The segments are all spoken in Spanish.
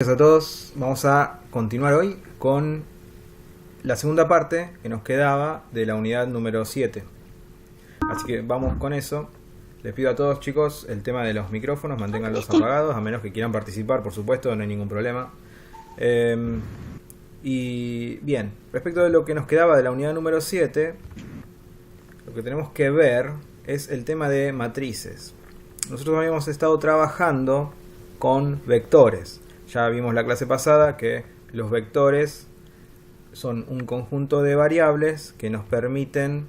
Gracias a todos. Vamos a continuar hoy con la segunda parte que nos quedaba de la unidad número 7. Así que vamos con eso. Les pido a todos, chicos, el tema de los micrófonos, manténganlos apagados, a menos que quieran participar, por supuesto, no hay ningún problema. Y bien, respecto de lo que nos quedaba de la unidad número 7, lo que tenemos que ver es el tema de matrices. Nosotros habíamos estado trabajando con vectores. Ya vimos la clase pasada que los vectores son un conjunto de variables que nos permiten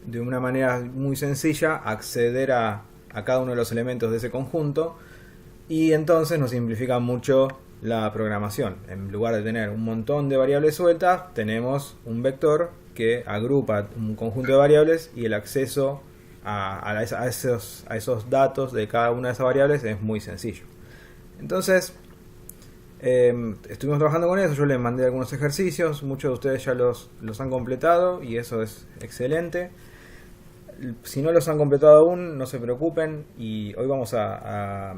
de una manera muy sencilla acceder a cada uno de los elementos de ese conjunto, y entonces nos simplifica mucho la programación. En lugar de tener un montón de variables sueltas, tenemos un vector que agrupa un conjunto de variables y el acceso a esos datos de cada una de esas variables es muy sencillo. Entonces, estuvimos trabajando con eso. Yo les mandé algunos ejercicios, muchos de ustedes ya los han completado y eso es excelente. Si no los han completado aún, no se preocupen, y hoy vamos a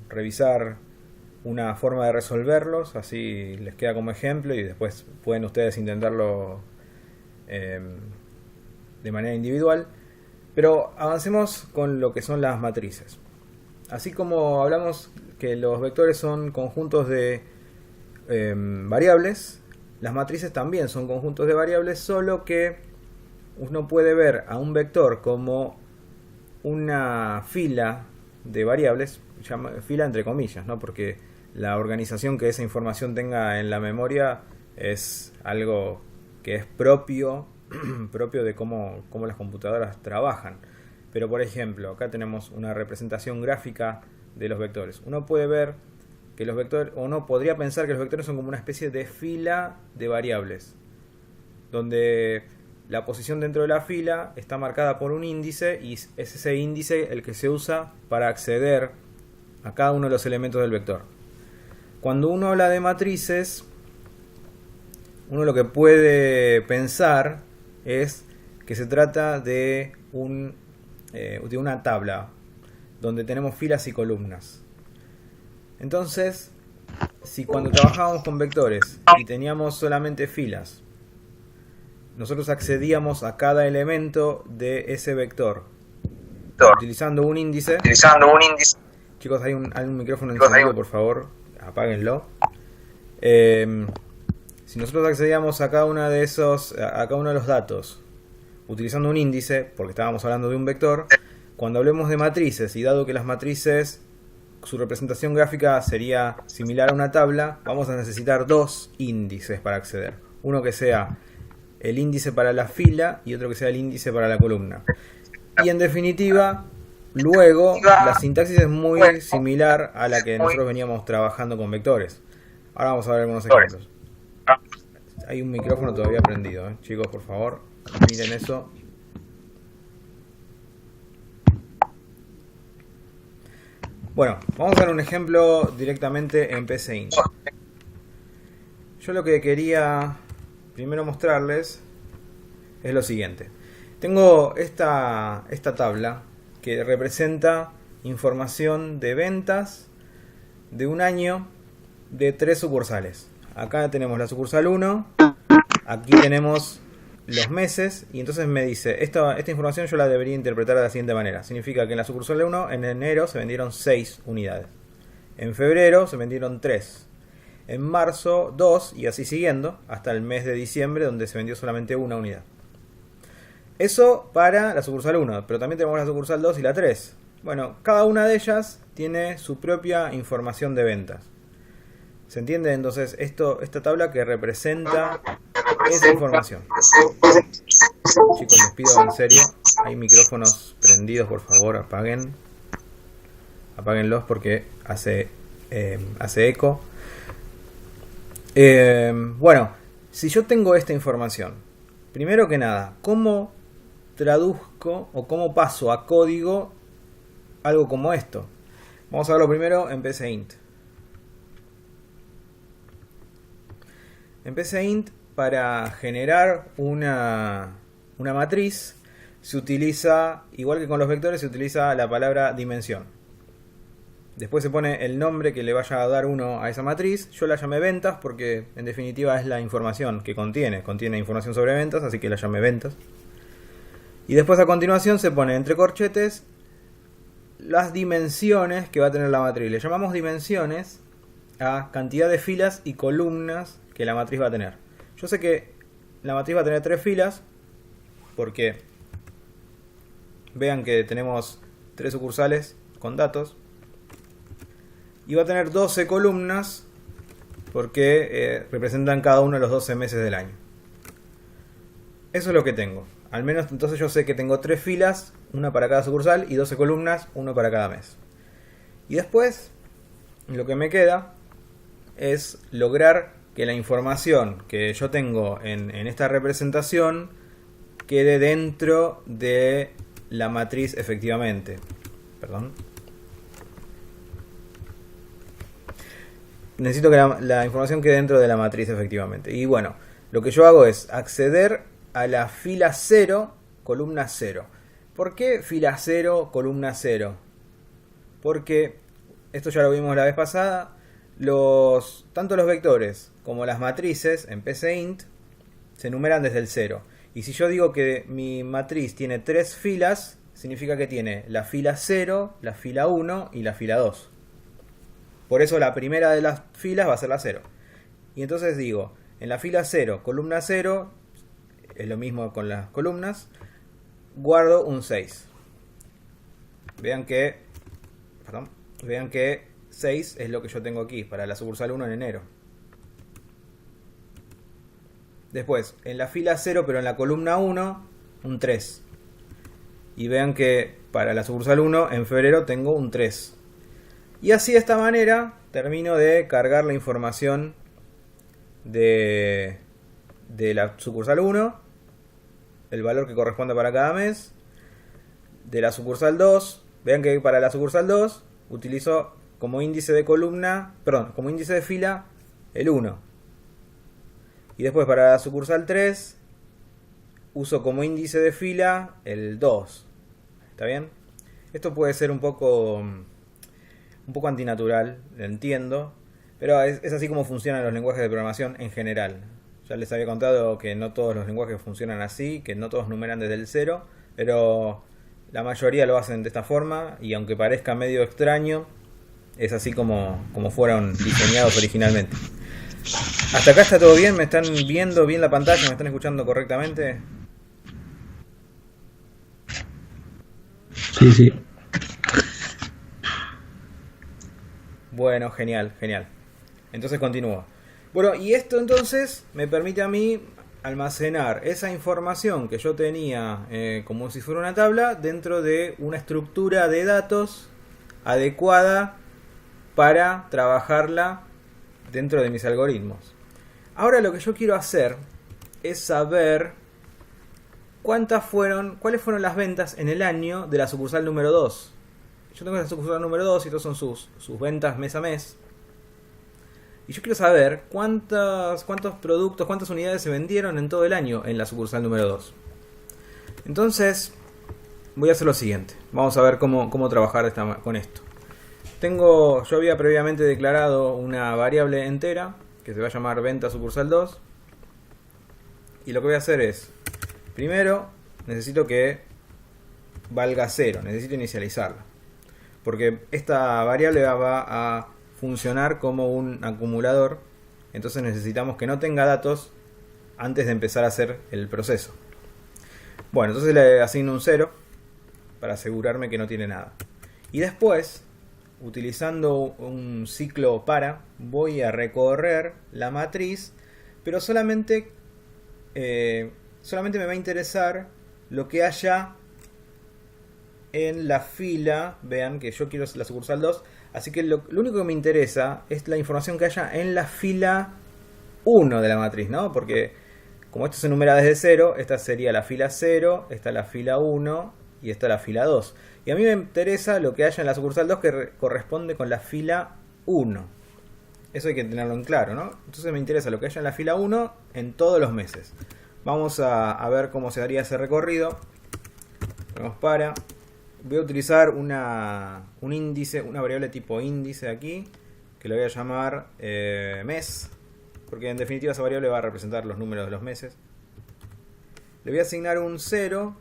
revisar una forma de resolverlos, así les queda como ejemplo y después pueden ustedes intentarlo de manera individual. Pero avancemos con lo que son las matrices. Así como hablamos que los vectores son conjuntos de variables, las matrices también son conjuntos de variables, solo que uno puede ver a un vector como una fila de variables, fila entre comillas, ¿no? Porque la organización que esa información tenga en la memoria es algo que es propio de cómo las computadoras trabajan. Pero por ejemplo, acá tenemos una representación gráfica de los vectores. Uno puede ver que los vectores, o uno podría pensar que los vectores son como una especie de fila de variables, donde la posición dentro de la fila está marcada por un índice y es ese índice el que se usa para acceder a cada uno de los elementos del vector. Cuando uno habla de matrices, uno lo que puede pensar es que se trata de una tabla donde tenemos filas y columnas. Entonces, si cuando trabajábamos con vectores y teníamos solamente filas, nosotros accedíamos a cada elemento de ese vector utilizando un índice. Chicos, hay un micrófono encendido, por favor, apáguenlo. Si nosotros accedíamos a cada uno de los datos utilizando un índice, porque estábamos hablando de un vector, cuando hablemos de matrices, y dado que las matrices, su representación gráfica sería similar a una tabla, vamos a necesitar dos índices para acceder. Uno que sea el índice para la fila y otro que sea el índice para la columna. Y en definitiva, luego, la sintaxis es muy similar a la que nosotros veníamos trabajando con vectores. Ahora vamos a ver algunos ejemplos. Hay un micrófono todavía prendido, chicos, por favor, miren eso. Bueno, vamos a ver un ejemplo directamente en PCInt. Yo lo que quería primero mostrarles es lo siguiente. Tengo esta tabla que representa información de ventas de un año de 3 sucursales. Acá tenemos la sucursal 1, aquí tenemos los meses, y entonces me dice, esta información yo la debería interpretar de la siguiente manera. Significa que en la sucursal 1, en enero se vendieron 6 unidades. En febrero se vendieron 3. En marzo 2, y así siguiendo, hasta el mes de diciembre, donde se vendió solamente una unidad. Eso para la sucursal 1, pero también tenemos la sucursal 2 y la 3. Bueno, cada una de ellas tiene su propia información de ventas. ¿Se entiende? Entonces, esta tabla que representa esa información. Chicos, les pido en serio, hay micrófonos prendidos, por favor, apáguenlos porque hace eco. Bueno, si yo tengo esta información, primero que nada, ¿cómo traduzco o cómo paso a código algo como esto? Vamos a verlo primero en PCInt. En PCInt, para generar una matriz, se utiliza, igual que con los vectores, se utiliza la palabra dimensión. Después se pone el nombre que le vaya a dar uno a esa matriz. Yo la llamé ventas porque en definitiva es la información que contiene. Contiene información sobre ventas, así que la llamé ventas. Y después a continuación se pone entre corchetes las dimensiones que va a tener la matriz. Le llamamos dimensiones a cantidad de filas y columnas que la matriz va a tener. Yo sé que la matriz va a tener 3 filas porque vean que tenemos 3 sucursales con datos. Y va a tener 12 columnas porque representan cada uno de los 12 meses del año. Eso es lo que tengo. Al menos entonces yo sé que tengo 3 filas, una para cada sucursal, y 12 columnas, uno para cada mes. Y después, lo que me queda es lograr que la información que yo tengo en esta representación quede dentro de la matriz efectivamente. Perdón. Necesito que la información quede dentro de la matriz efectivamente. Y bueno, lo que yo hago es acceder a la fila 0, columna 0. ¿Por qué fila 0, columna 0? Porque, esto ya lo vimos la vez pasada, tanto los vectores como las matrices en PCInt se enumeran desde el 0. Y si yo digo que mi matriz tiene 3 filas, significa que tiene la fila 0, la fila 1 y la fila 2. Por eso la primera de las filas va a ser la 0. Y entonces digo, en la fila 0, columna 0, es lo mismo con las columnas, guardo un 6. Vean que 6 es lo que yo tengo aquí para la sucursal 1 en enero. Después, en la fila 0, pero en la columna 1, un 3. Y vean que para la sucursal 1 en febrero tengo un 3. Y así de esta manera termino de cargar la información de la sucursal 1, el valor que corresponde para cada mes, de la sucursal 2. Vean que para la sucursal 2 utilizo como índice de columna, como índice de fila el 1. Y después para la sucursal 3 uso como índice de fila el 2. ¿Está bien? Esto puede ser un poco antinatural, lo entiendo, pero es así como funcionan los lenguajes de programación en general. Ya les había contado que no todos los lenguajes funcionan así, que no todos numeran desde el 0, pero la mayoría lo hacen de esta forma, y aunque parezca medio extraño, es así como fueron diseñados originalmente. ¿Hasta acá está todo bien? ¿Me están viendo bien la pantalla? ¿Me están escuchando correctamente? Sí, sí. Bueno, genial. Entonces continúo. Bueno, y esto entonces me permite a mí almacenar esa información que yo tenía como si fuera una tabla dentro de una estructura de datos adecuada para trabajarla dentro de mis algoritmos. Ahora lo que yo quiero hacer es saber cuáles fueron las ventas en el año de la sucursal número 2. Yo tengo la sucursal número 2 y estos son sus ventas mes a mes. Y yo quiero saber cuántos productos, cuántas unidades se vendieron en todo el año en la sucursal número 2. Entonces, voy a hacer lo siguiente. Vamos a ver cómo trabajar con esto. Yo había previamente declarado una variable entera que se va a llamar venta sucursal 2. Y lo que voy a hacer es, primero, necesito que valga 0, necesito inicializarla. Porque esta variable va a funcionar como un acumulador, entonces necesitamos que no tenga datos antes de empezar a hacer el proceso. Bueno, entonces le asigno un 0 para asegurarme que no tiene nada. Y después, utilizando un ciclo para, voy a recorrer la matriz, pero solamente me va a interesar lo que haya en la fila. Vean que yo quiero la sucursal 2, así que lo único que me interesa es la información que haya en la fila 1 de la matriz, ¿no? Porque como esto se enumera desde 0, esta sería la fila 0, esta la fila 1 y esta la fila 2. Y a mí me interesa lo que haya en la sucursal 2 que corresponde con la fila 1. Eso hay que tenerlo en claro, ¿no? Entonces me interesa lo que haya en la fila 1 en todos los meses. Vamos a ver cómo se haría ese recorrido. Ponemos para. voy a utilizar un índice, una variable tipo índice aquí, que le voy a llamar mes, porque en definitiva esa variable va a representar los números de los meses. Le voy a asignar un 0,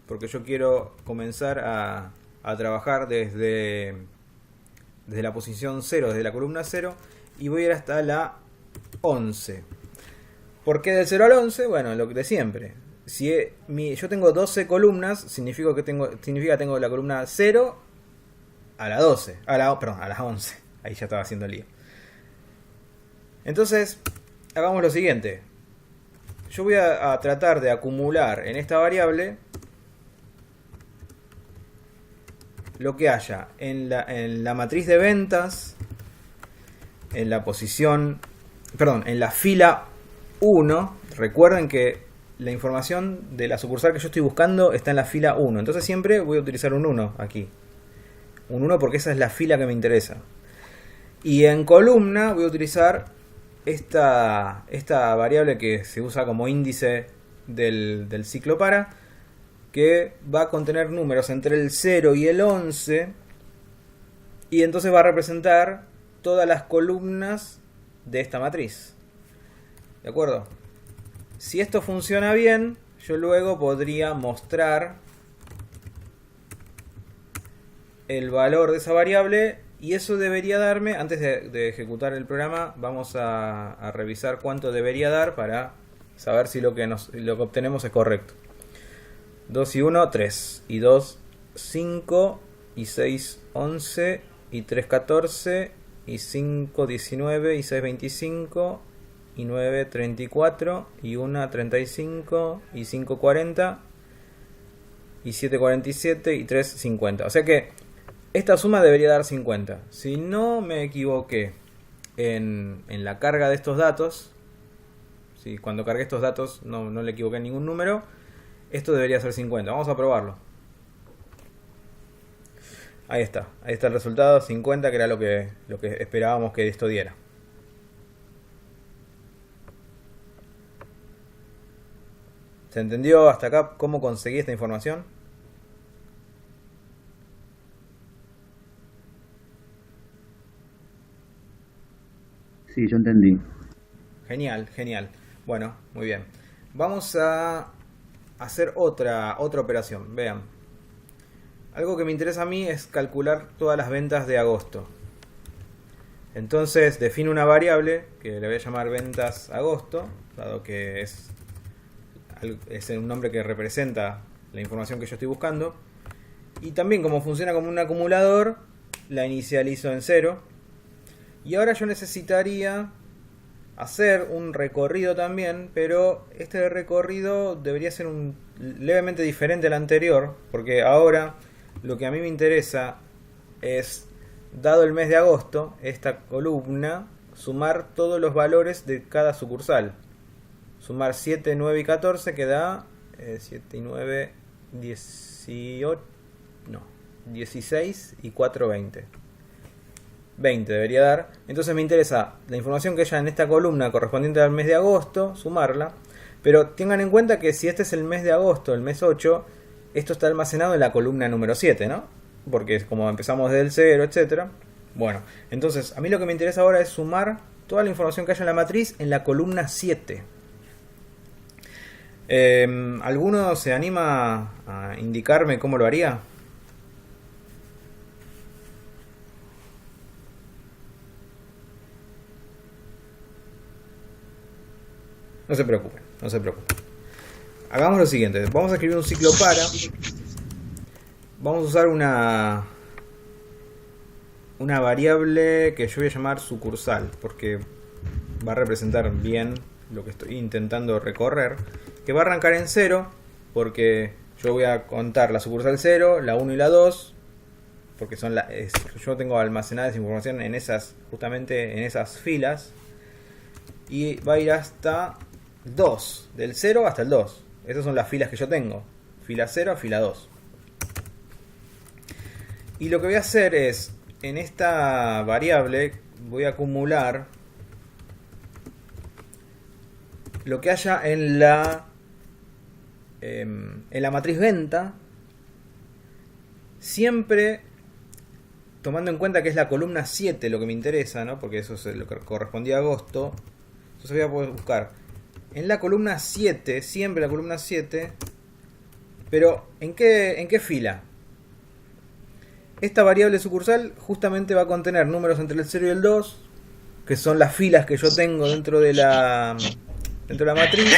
porque yo quiero comenzar a trabajar desde la posición 0, desde la columna 0, y voy a ir hasta la 11. ¿Por qué del 0 al 11? Bueno, lo que de siempre. Si yo tengo 12 columnas, significa que tengo la columna 0 a la 12. Perdón, a las 11. Ahí ya estaba haciendo el lío. Entonces, hagamos lo siguiente. Yo voy a tratar de acumular en esta variable lo que haya en la matriz de ventas, en la posición, perdón, en la fila 1. Recuerden que la información de la sucursal que yo estoy buscando está en la fila 1. Entonces siempre voy a utilizar un 1 aquí. Un 1 porque esa es la fila que me interesa. Y en columna voy a utilizar esta variable que se usa como índice del ciclo para, que va a contener números entre el 0 y el 11. Y entonces va a representar todas las columnas de esta matriz. ¿De acuerdo? Si esto funciona bien, yo luego podría mostrar el valor de esa variable, y eso debería darme, antes de ejecutar el programa, vamos a revisar cuánto debería dar para saber si lo que obtenemos es correcto. 2 y 1, 3, y 2, 5, y 6, 11, y 3, 14, y 5, 19, y 6, 25, y 9, 34, y 1, 35, y 5, 40, y 7, 47, y 3, 50. O sea que esta suma debería dar 50. Si no me equivoqué en la carga de estos datos, si cuando cargué estos datos no le equivoqué en ningún número, esto debería ser 50. Vamos a probarlo. Ahí está el resultado, 50, que era lo que esperábamos que esto diera. ¿Se entendió hasta acá cómo conseguí esta información? Sí, yo entendí. Genial, genial. Bueno, muy bien. Vamos a hacer otra operación. Vean. Algo que me interesa a mí es calcular todas las ventas de agosto. Entonces defino una variable que le voy a llamar ventas agosto, dado que es un nombre que representa la información que yo estoy buscando. Y también, como funciona como un acumulador, la inicializo en 0. Y ahora yo necesitaría hacer un recorrido también, pero este recorrido debería ser levemente diferente al anterior, porque ahora lo que a mí me interesa es, dado el mes de agosto, esta columna, sumar todos los valores de cada sucursal. Sumar 7, 9 y 14, que da 7 y 9, 18, no, 16 y 4, 20. 20 debería dar. Entonces me interesa la información que haya en esta columna correspondiente al mes de agosto, sumarla. Pero tengan en cuenta que si este es el mes de agosto, el mes 8, esto está almacenado en la columna número 7, ¿no? Porque es como empezamos desde el 0, etc. Bueno, entonces a mí lo que me interesa ahora es sumar toda la información que haya en la matriz en la columna 7. ¿Alguno se anima a indicarme cómo lo haría? No se preocupen, no se preocupen. Hagamos lo siguiente, vamos a escribir un ciclo para. Vamos a usar una variable que yo voy a llamar sucursal, porque va a representar bien lo que estoy intentando recorrer, que va a arrancar en 0, porque yo voy a contar la sucursal 0, la 1 y la 2, porque yo tengo almacenada esa información justamente en esas filas, y va a ir hasta 2, del 0 hasta el 2. Esas son las filas que yo tengo, fila 0 a fila 2. Y lo que voy a hacer es, en esta variable voy a acumular lo que haya en la matriz venta siempre tomando en cuenta que es la columna 7 lo que me interesa, ¿no? Porque eso es lo que correspondía a agosto. Entonces voy a poder buscar en la columna 7, siempre la columna 7, pero ¿en qué fila? Esta variable sucursal justamente va a contener números entre el 0 y el 2, que son las filas que yo tengo dentro de la matriz.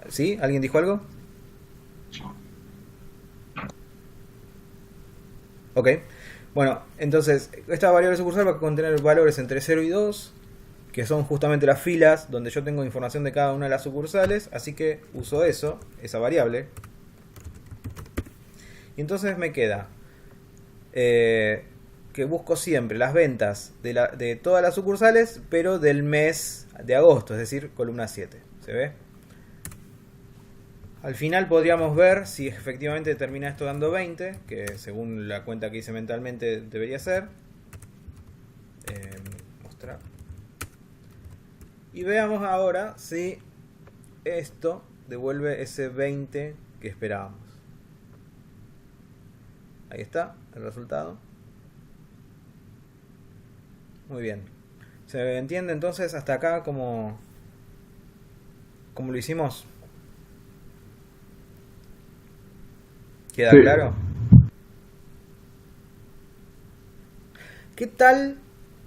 ¿Sí? ¿Alguien dijo algo? Ok. Bueno, entonces esta variable sucursal va a contener valores entre 0 y 2, que son justamente las filas donde yo tengo información de cada una de las sucursales, así que uso esa variable. Y entonces me queda que busco siempre las ventas de todas las sucursales, pero del mes de agosto, es decir, columna 7. ¿Se ve? Al final podríamos ver si efectivamente termina esto dando 20, que según la cuenta que hice mentalmente debería ser. Mostrar. Y veamos ahora si esto devuelve ese 20 que esperábamos. Ahí está el resultado. Muy bien. ¿Se entiende entonces hasta acá como lo hicimos? ¿Queda claro? ¿Qué tal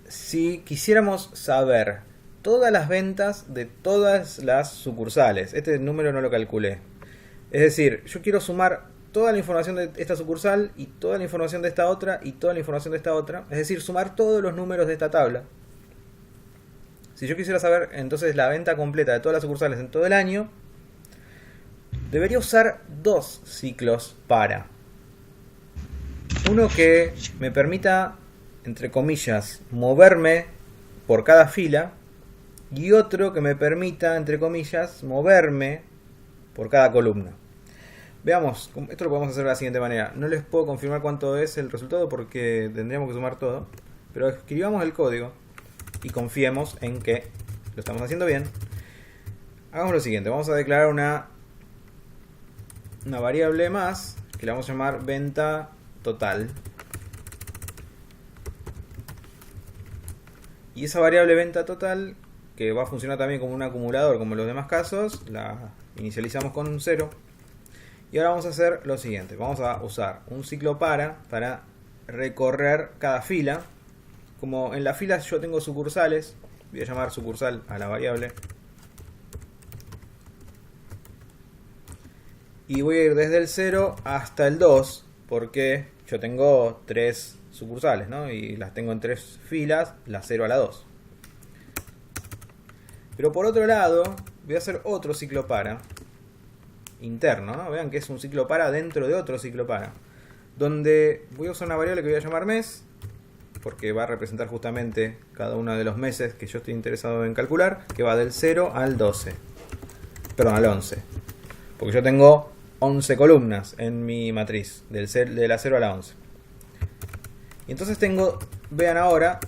si quisiéramos saber todas las ventas de todas las sucursales? Este número no lo calculé. Es decir, yo quiero sumar toda la información de esta sucursal y toda la información de esta otra y toda la información de esta otra. Es decir, sumar todos los números de esta tabla. Si yo quisiera saber entonces la venta completa de todas las sucursales en todo el año, debería usar dos ciclos para. Uno que me permita, entre comillas, moverme por cada fila, y otro que me permita, entre comillas, moverme por cada columna. Veamos, esto lo podemos hacer de la siguiente manera. No les puedo confirmar cuánto es el resultado porque tendríamos que sumar todo, pero escribamos el código y confiemos en que lo estamos haciendo bien. Hagamos lo siguiente, vamos a declarar una variable más que la vamos a llamar venta total. Y esa variable venta total, que va a funcionar también como un acumulador como en los demás casos, la inicializamos con un 0. Y ahora vamos a hacer lo siguiente, vamos a usar un ciclo para recorrer cada fila. Como en las filas yo tengo sucursales, voy a llamar sucursal a la variable. Y voy a ir desde el 0 hasta el 2, porque yo tengo 3 sucursales, ¿no? Y las tengo en 3 filas, la 0 a la 2. Pero por otro lado, voy a hacer otro ciclo para interno, ¿no? Vean que es un ciclo para dentro de otro ciclo para, donde voy a usar una variable que voy a llamar mes, porque va a representar justamente cada uno de los meses que yo estoy interesado en calcular, que va del 0 al 12. Perdón, al 11. Porque yo tengo 11 columnas en mi matriz, de la 0 a la 11. Y entonces tengo, vean ahora,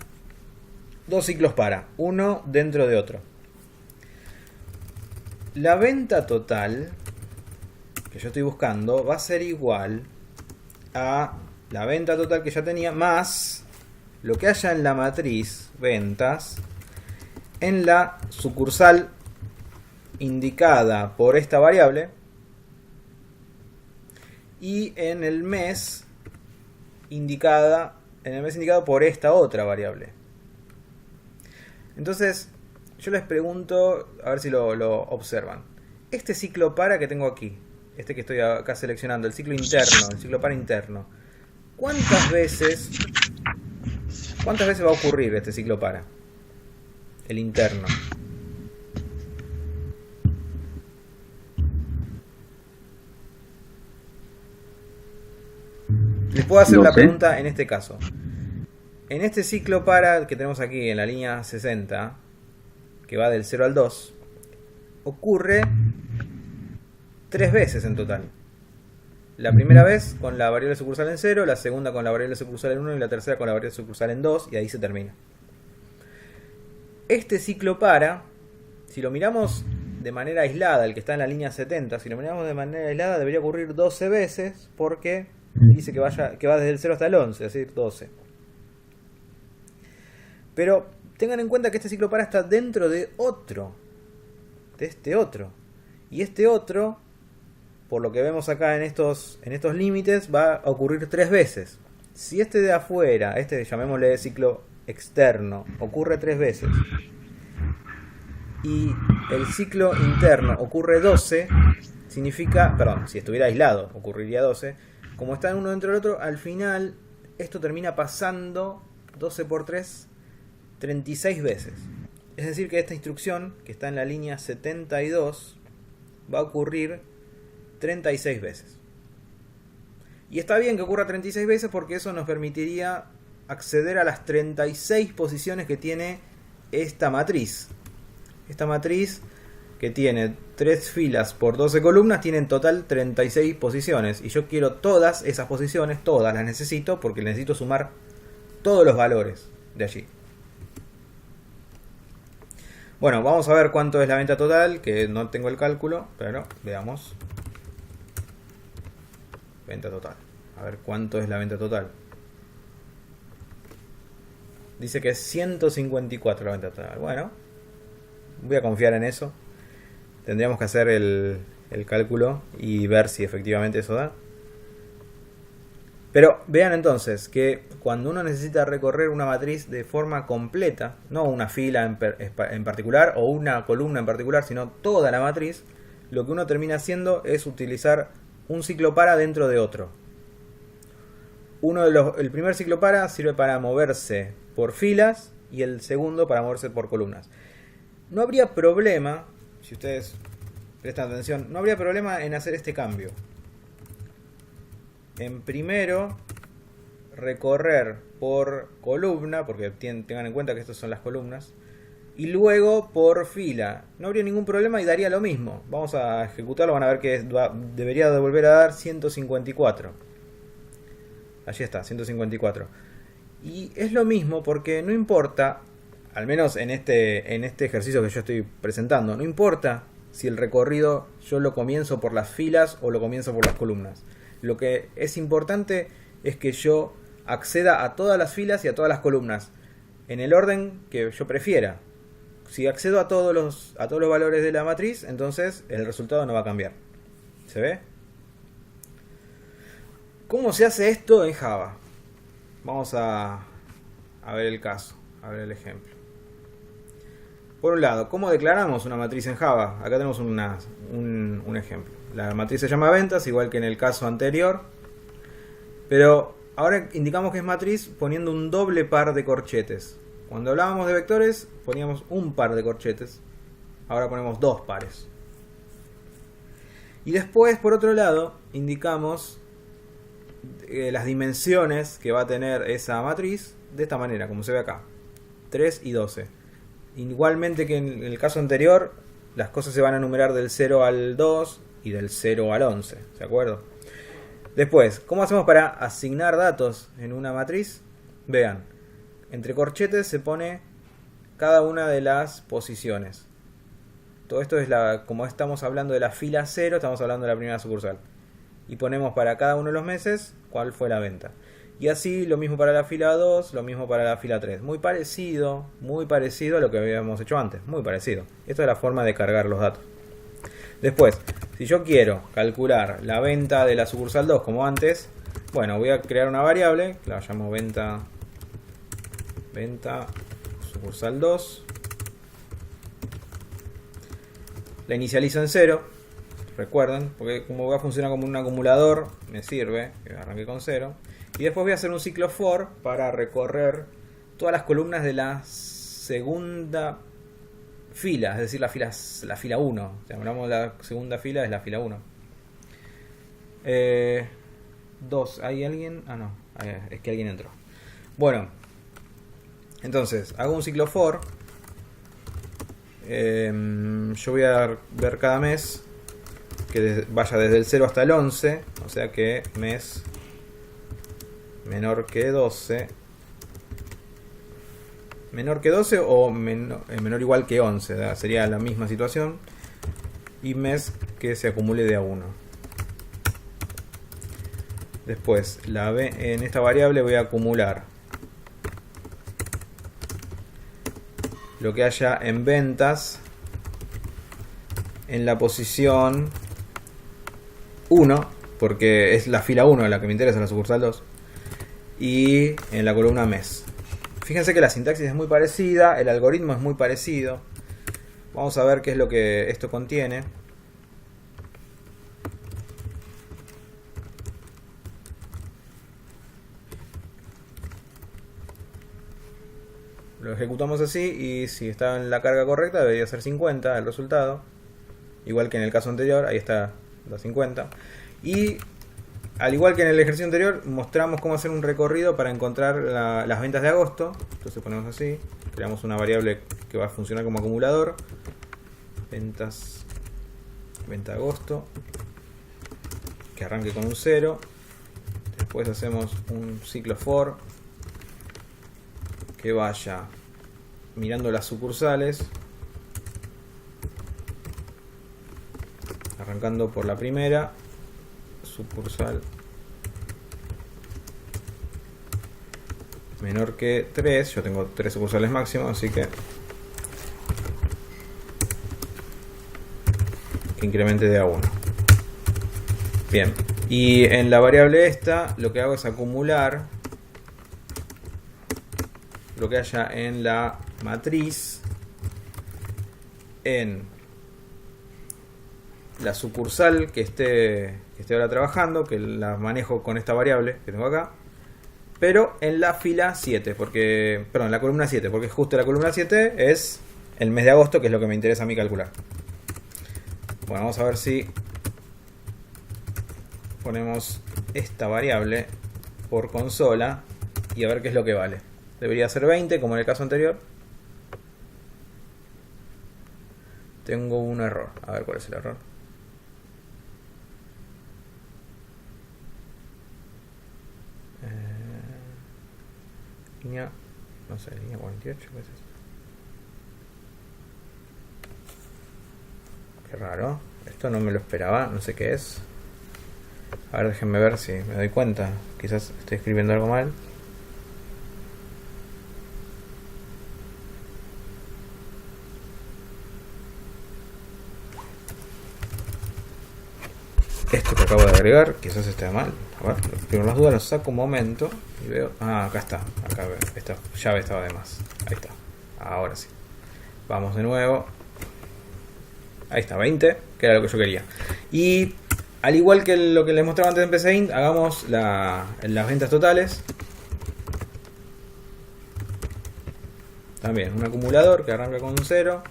dos ciclos para, uno dentro de otro. La venta total que yo estoy buscando va a ser igual a la venta total que ya tenía más lo que haya en la matriz ventas en la sucursal indicada por esta variable y en el mes indicado por esta otra variable. Entonces yo les pregunto, a ver si lo observan. Este ciclo para que tengo aquí, este que estoy acá seleccionando, el ciclo interno, el ciclo para interno, ¿cuántas veces va a ocurrir este ciclo para? El interno. Les puedo hacer la pregunta en este caso. En este ciclo para que tenemos aquí en la línea 60, que va del 0 al 2, ocurre 3 veces en total. La primera vez con la variable sucursal en 0, la segunda con la variable sucursal en 1 y la tercera con la variable sucursal en 2, y ahí se termina. Este ciclo para, si lo miramos de manera aislada, el que está en la línea 70, si lo miramos de manera aislada debería ocurrir 12 veces porque dice que va desde el 0 hasta el 11, es decir, 12. Pero tengan en cuenta que este ciclo para está dentro de otro, de este otro. Y este otro, por lo que vemos acá en estos límites, va a ocurrir 3 veces. Si este de afuera, este llamémosle ciclo externo, ocurre 3 veces, y el ciclo interno ocurre 12, significa, perdón, si estuviera aislado ocurriría 12, como están uno dentro del otro, al final esto termina pasando 12 por 3, 36 veces. Es decir que esta instrucción, que está en la línea 72, va a ocurrir 36 veces. Y está bien que ocurra 36 veces porque eso nos permitiría acceder a las 36 posiciones que tiene esta matriz. Esta matriz, que tiene 3 filas por 12 columnas, tiene en total 36 posiciones. Y yo quiero todas esas posiciones, todas las necesito, porque necesito sumar todos los valores de allí. Bueno, vamos a ver cuánto es la venta total, que no tengo el cálculo, pero veamos. Venta total. A ver cuánto es la venta total. Dice que es 154 la venta total. Bueno, voy a confiar en eso. Tendríamos que hacer el cálculo y ver si efectivamente eso da. Pero vean entonces que cuando uno necesita recorrer una matriz de forma completa, no una fila en particular o una columna en particular, sino toda la matriz, lo que uno termina haciendo es utilizar un ciclo para dentro de otro. El primer ciclo para sirve para moverse por filas y el segundo para moverse por columnas. No habría problema, si ustedes prestan atención, no habría problema en hacer este cambio. En primero, recorrer por columna, porque tengan en cuenta que estas son las columnas, y luego por fila. No habría ningún problema y daría lo mismo. Vamos a ejecutarlo, van a ver que debería de volver a dar 154. Allí está, 154. Y es lo mismo porque no importa, al menos en este ejercicio que yo estoy presentando, no importa si el recorrido yo lo comienzo por las filas o lo comienzo por las columnas. Lo que es importante es que yo acceda a todas las filas y a todas las columnas en el orden que yo prefiera. Si accedo a todos los valores de la matriz, entonces el resultado no va a cambiar. ¿Se ve? ¿Cómo se hace esto en Java? Vamos a ver el caso, a ver el ejemplo. Por un lado, ¿cómo declaramos una matriz en Java? Acá tenemos un ejemplo. La matriz se llama ventas, igual que en el caso anterior. Pero ahora indicamos que es matriz poniendo un doble par de corchetes. Cuando hablábamos de vectores, poníamos un par de corchetes. Ahora ponemos 2 pares. Y después, por otro lado, indicamos las dimensiones que va a tener esa matriz de esta manera, como se ve acá. 3 y 12. Igualmente que en el caso anterior, las cosas se van a numerar del 0 al 2 y del 0 al 11. ¿De acuerdo? Después, ¿cómo hacemos para asignar datos en una matriz? Vean, entre corchetes se pone cada una de las posiciones. Todo esto es como estamos hablando de la fila 0, estamos hablando de la primera sucursal. Y ponemos para cada uno de los meses cuál fue la venta. Y así lo mismo para la fila 2, lo mismo para la fila 3. Muy parecido a lo que habíamos hecho antes. Muy parecido. Esta es la forma de cargar los datos. Después, si yo quiero calcular la venta de la sucursal 2 como antes, bueno, voy a crear una variable, que la llamo venta sucursal 2. La inicializo en 0. Recuerden, porque como va a funcionar como un acumulador, me sirve que arranque con 0. Y después voy a hacer un ciclo for para recorrer todas las columnas de la segunda fila, es decir, la fila 1. Si hablamos de la segunda fila, es la fila 1. 2, ¿hay alguien? Ah, no, es que alguien entró. Bueno, entonces, hago un ciclo for. Yo voy a ver cada mes que vaya desde el 0 hasta el 11, o sea que mes menor que 12 o menor o igual que 11, ¿verdad? Sería la misma situación, y mes que se acumule de a 1. Después, en esta variable voy a acumular lo que haya en ventas en la posición 1, porque es la fila 1 la que me interesa, la sucursal 2, y en la columna mes. Fíjense que la sintaxis es muy parecida, el algoritmo es muy parecido. Vamos a ver qué es lo que esto contiene. Lo ejecutamos así y si está en la carga correcta debería ser 50 el resultado. Igual que en el caso anterior, ahí está la 50. Y al igual que en el ejercicio anterior, mostramos cómo hacer un recorrido para encontrar las ventas de agosto. Entonces ponemos así, creamos una variable que va a funcionar como acumulador. Venta de agosto, que arranque con un 0. Después hacemos un ciclo for que vaya mirando las sucursales, arrancando por la primera sucursal menor que 3. Yo tengo 3 sucursales máximo, así que incremente de a 1. Bien, y en la variable esta lo que hago es acumular lo que haya en la matriz en la sucursal que esté ahora trabajando, que la manejo con esta variable que tengo acá, pero en la fila 7, en la columna 7, porque justo la columna 7 es el mes de agosto, que es lo que me interesa a mí calcular. Bueno, vamos a ver si ponemos esta variable por consola y a ver qué es lo que vale. Debería ser 20, como en el caso anterior. Tengo un error. A ver cuál es el error. Línea, no sé, línea 48, ¿qué es eso? Qué raro. Esto no me lo esperaba, no sé qué es. A ver, déjenme ver si me doy cuenta. Quizás estoy escribiendo algo mal. Esto que acabo de agregar, quizás esté mal. A ver, pero las dudas los saco un momento y veo. Ah, acá está. Acá veo. Esta llave estaba de más. Ahí está. Ahora sí. Vamos de nuevo. Ahí está, 20, que era lo que yo quería. Y al igual que lo que les mostraba antes en PCInt, hagamos las ventas totales. También un acumulador que arranca con un 0.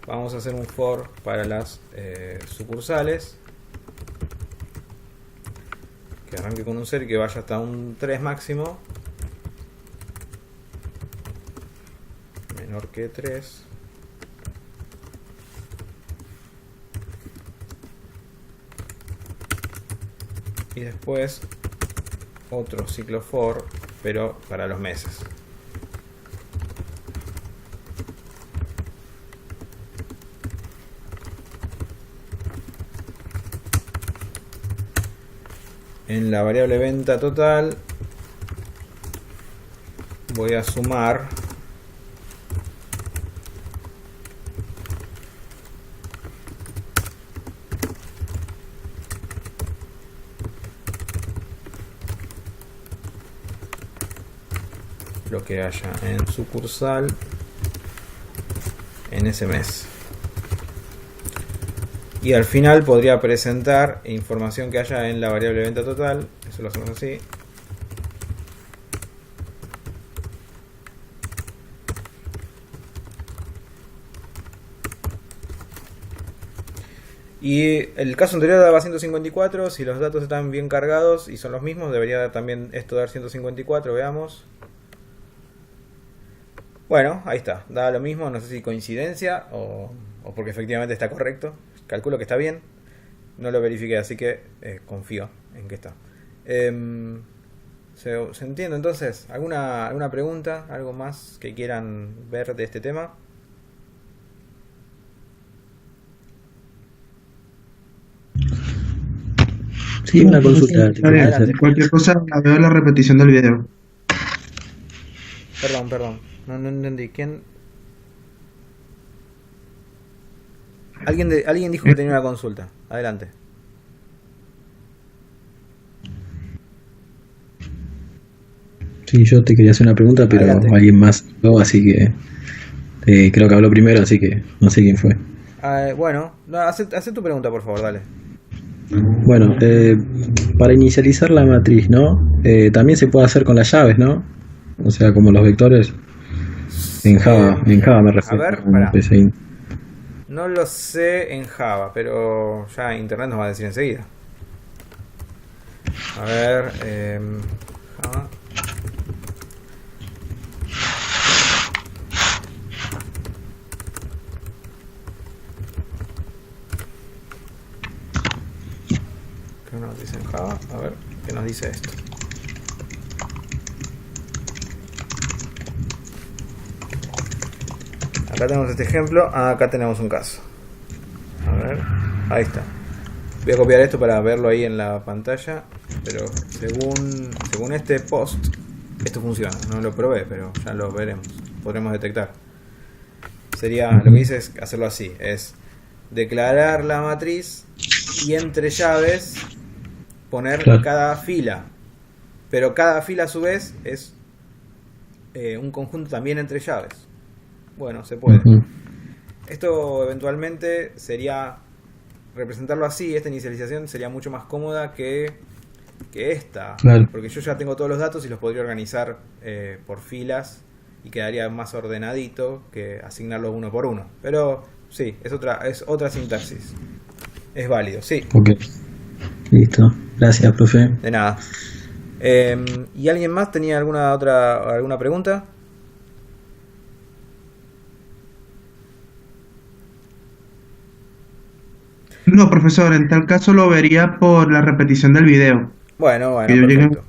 Vamos a hacer un for para las sucursales. Que arranque con un 0 y que vaya hasta un 3 máximo. Menor que 3. Y después otro ciclo for, pero para los meses. En la variable venta total voy a sumar lo que haya en sucursal en ese mes. Y al final podría presentar información que haya en la variable venta total. Eso lo hacemos así. Y el caso anterior daba 154. Si los datos están bien cargados y son los mismos, debería también esto dar 154. Veamos. Bueno, ahí está. Da lo mismo. No sé si coincidencia o porque efectivamente está correcto. Calculo que está bien. No lo verifiqué, así que confío en que está. ¿Se entiende entonces? ¿Alguna pregunta? ¿Algo más que quieran ver de este tema? Sí, No, una profesor, consulta te está quería bien. Adelante. hacer. Cualquier cosa la veo en la repetición del video. Perdón. No entendí. ¿Quién? Alguien dijo que Eh, tenía una consulta. Adelante. Sí, yo te quería hacer una pregunta, pero Adelante. alguien más habló, así que creo que habló primero, así que no sé quién fue. Bueno, no, haz tu pregunta, por favor, dale. Bueno, para inicializar la matriz, ¿no? También se puede hacer con las llaves, ¿no? O sea, como los vectores en Java me A refiero, ver, no en pará. PCI. No lo sé en Java, pero ya Internet nos va a decir enseguida. A ver, Java. ¿Qué nos dice en Java? A ver, ¿qué nos dice esto? Acá tenemos este ejemplo, acá tenemos un caso. A ver, ahí está. Voy a copiar esto para verlo ahí en la pantalla, pero según este post, esto funciona. No lo probé, pero ya lo veremos. Podremos detectar. Sería, lo que dice es hacerlo así, es declarar la matriz y entre llaves poner Claro. cada fila. Pero cada fila a su vez es un conjunto también entre llaves. Bueno, se puede. Ujú. Esto eventualmente sería representarlo así, esta inicialización sería mucho más cómoda que esta, Claro. porque yo ya tengo todos los datos y los podría organizar por filas y quedaría más ordenadito que asignarlos uno por uno. Pero sí, es otra sintaxis. Es válido, sí, Ok. Listo. Gracias, profe. de nada. ¿Y alguien más tenía alguna pregunta? No, profesor, en tal caso lo vería por la repetición del video. Bueno, Que yo llegue. perfecto.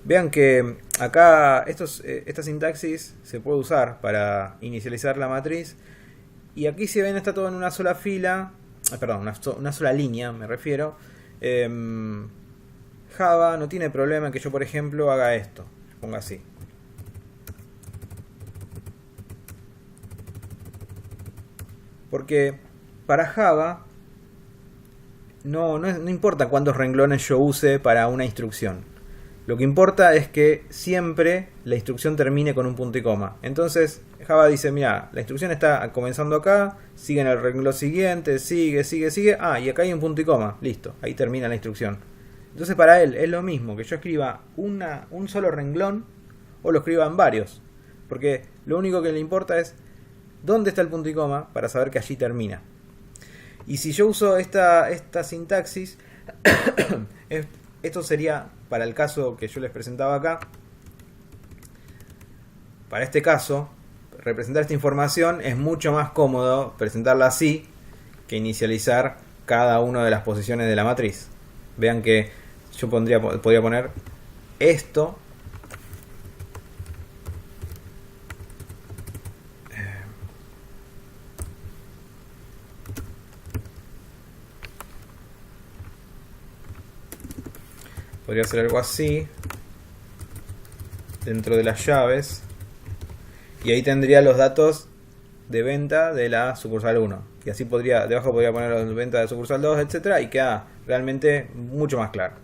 Vean que acá esta sintaxis se puede usar para inicializar la matriz. Y aquí si ven está todo en una sola fila. Perdón, una sola línea me refiero. Java no tiene problema en que yo por ejemplo haga esto. Ponga así. Porque para Java no importa cuántos renglones yo use para una instrucción. Lo que importa es que siempre la instrucción termine con un punto y coma. Entonces Java dice, mira, la instrucción está comenzando acá, sigue en el renglón siguiente, sigue. Ah, y acá hay un punto y coma. Listo, ahí termina la instrucción. Entonces para él es lo mismo que yo escriba un solo renglón o lo escriba en varios. Porque lo único que le importa es dónde está el punto y coma para saber que allí termina. Y si yo uso esta sintaxis, esto sería, para el caso que yo les presentaba acá, para este caso, representar esta información es mucho más cómodo presentarla así que inicializar cada una de las posiciones de la matriz. Vean que yo podría poner esto. Podría hacer algo así dentro de las llaves y ahí tendría los datos de venta de la sucursal 1 y así debajo podría poner los de venta de sucursal 2, etcétera, y queda realmente mucho más claro.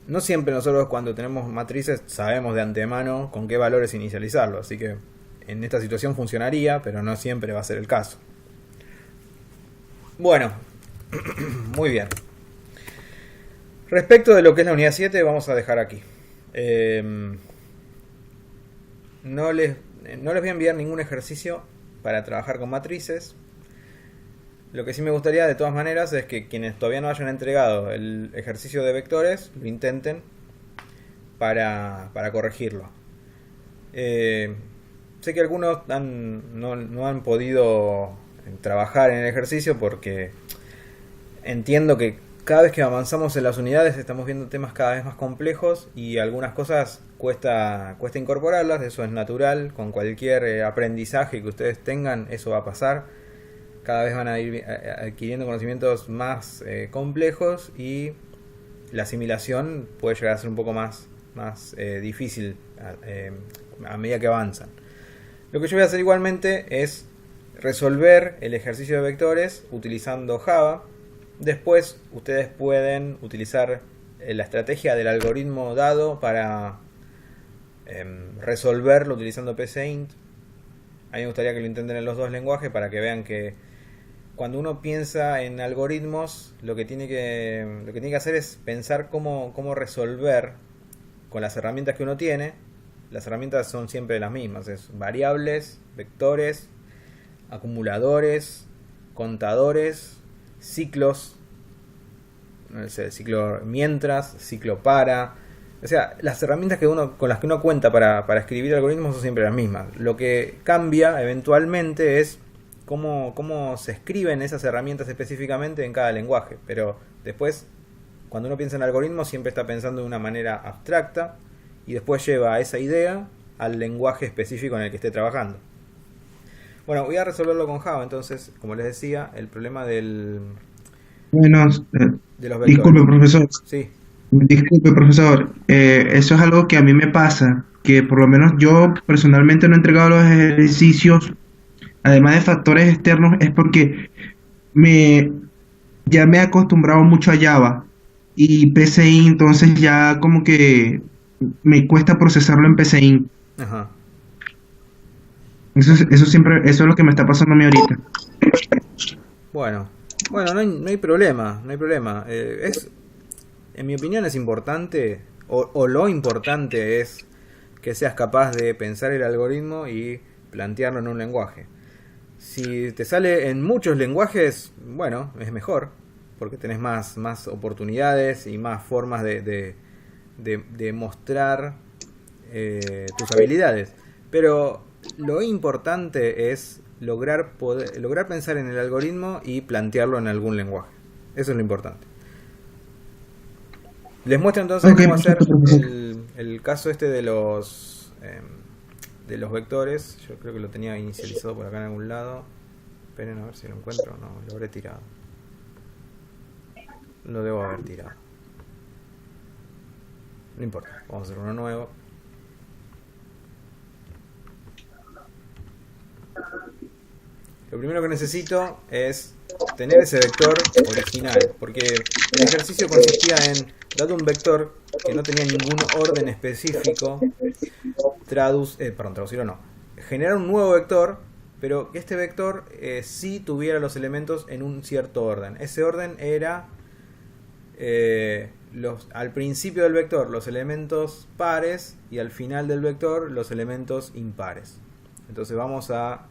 No siempre nosotros cuando tenemos matrices sabemos de antemano con qué valores inicializarlo, así que en esta situación funcionaría, pero no siempre va a ser el caso. Bueno, muy bien. Respecto de lo que es la unidad 7, vamos a dejar aquí. No les voy a enviar ningún ejercicio para trabajar con matrices. Lo que sí me gustaría de todas maneras es que quienes todavía no hayan entregado el ejercicio de vectores lo intenten para corregirlo. Sé que algunos no han podido trabajar en el ejercicio porque entiendo que cada vez que avanzamos en las unidades estamos viendo temas cada vez más complejos y algunas cosas cuesta incorporarlas. Eso es natural, con cualquier aprendizaje que ustedes tengan eso va a pasar. cada vez van a ir adquiriendo conocimientos más complejos y la asimilación puede llegar a ser un poco más difícil a medida que avanzan. Lo que yo voy a hacer igualmente es resolver el ejercicio de vectores utilizando Java. Después ustedes pueden utilizar la estrategia del algoritmo dado para resolverlo utilizando PCInt. A mí me gustaría que lo intenten en los dos lenguajes para que vean que cuando uno piensa en algoritmos, lo que tiene que hacer es pensar cómo resolver con las herramientas que uno tiene. Las herramientas son siempre las mismas, es variables, vectores, acumuladores, contadores, ciclos, no sé, ciclo mientras, ciclo para. O sea, las herramientas con las que uno cuenta para escribir algoritmos son siempre las mismas. Lo que cambia eventualmente es cómo se escriben esas herramientas específicamente en cada lenguaje. Pero después, cuando uno piensa en algoritmos, siempre está pensando de una manera abstracta y después lleva esa idea al lenguaje específico en el que esté trabajando. Bueno, voy a resolverlo con Java. Entonces, como les decía, el problema de los vectores. Disculpe, profesor. Sí. Disculpe, profesor. Eso es algo que a mí me pasa, que por lo menos yo personalmente no he entregado los ejercicios, además de factores externos, es porque ya me he acostumbrado mucho a Java y PCI, entonces ya como que me cuesta procesarlo en PCI. Ajá. Eso es lo que me está pasando a mí ahorita. Bueno, no hay problema, no hay problema. En mi opinión es importante, o lo importante es que seas capaz de pensar el algoritmo y plantearlo en un lenguaje. Si te sale en muchos lenguajes, bueno, es mejor, porque tenés más oportunidades y más formas de mostrar tus habilidades. Pero lo importante es lograr pensar en el algoritmo y plantearlo en algún lenguaje. Eso es lo importante. Les muestro entonces cómo hacer el caso este de los vectores. Yo creo que lo tenía inicializado por acá en algún lado. Esperen a ver si lo encuentro. No, lo habré tirado. Lo debo haber tirado. No importa, vamos a hacer uno nuevo. Lo primero que necesito es tener ese vector original, porque el ejercicio consistía en, dado un vector que no tenía ningún orden específico, traducirlo no, generar un nuevo vector, pero que este vector sí tuviera los elementos en un cierto orden. Ese orden era al principio del vector los elementos pares y al final del vector los elementos impares. Entonces vamos a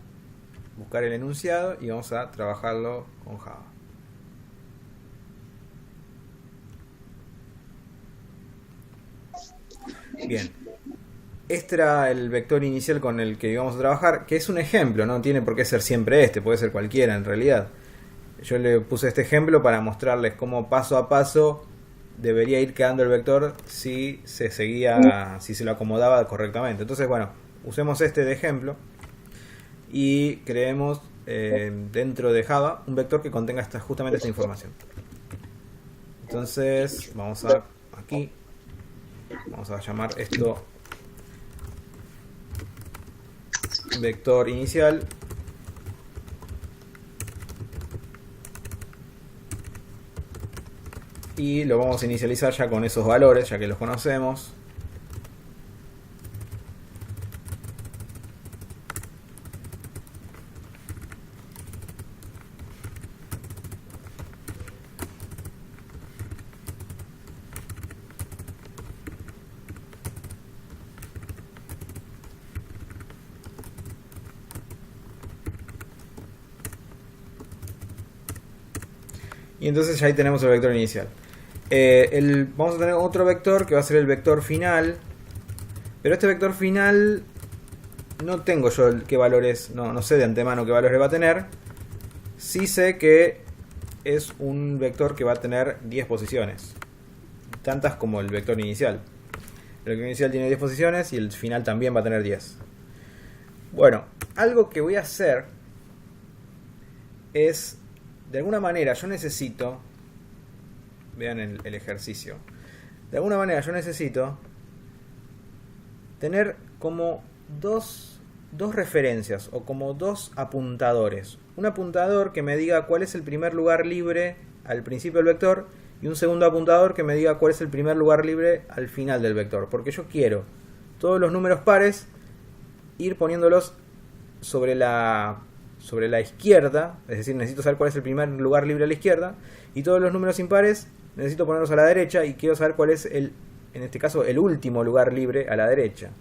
buscar el enunciado y vamos a trabajarlo con Java. Bien, este era el vector inicial con el que íbamos a trabajar, que es un ejemplo, no tiene por qué ser siempre puede ser cualquiera en realidad. Yo le puse este ejemplo para mostrarles cómo paso a paso debería ir quedando el vector si se lo acomodaba correctamente. Entonces, bueno, usemos este de ejemplo y creemos dentro de Java un vector que contenga justamente esta información. Entonces vamos a llamar esto vector inicial, y lo vamos a inicializar ya con esos valores, ya que los conocemos. Y entonces ya ahí tenemos el vector inicial. Vamos a tener otro vector que va a ser el vector final. Pero este vector final no tengo yo qué valores, no sé de antemano qué valores va a tener. Sí sé que es un vector que va a tener 10 posiciones, tantas como el vector inicial. El vector inicial tiene 10 posiciones y el final también va a tener 10. Bueno, algo que voy a hacer es, de alguna manera yo necesito, vean el ejercicio, de alguna manera yo necesito tener como dos referencias o como dos apuntadores. Un apuntador que me diga cuál es el primer lugar libre al principio del vector y un segundo apuntador que me diga cuál es el primer lugar libre al final del vector. Porque yo quiero todos los números pares ir poniéndolos sobre la izquierda, es decir, necesito saber cuál es el primer lugar libre a la izquierda, y todos los números impares necesito ponerlos a la derecha y quiero saber cuál es en este caso, el último lugar libre a la derecha.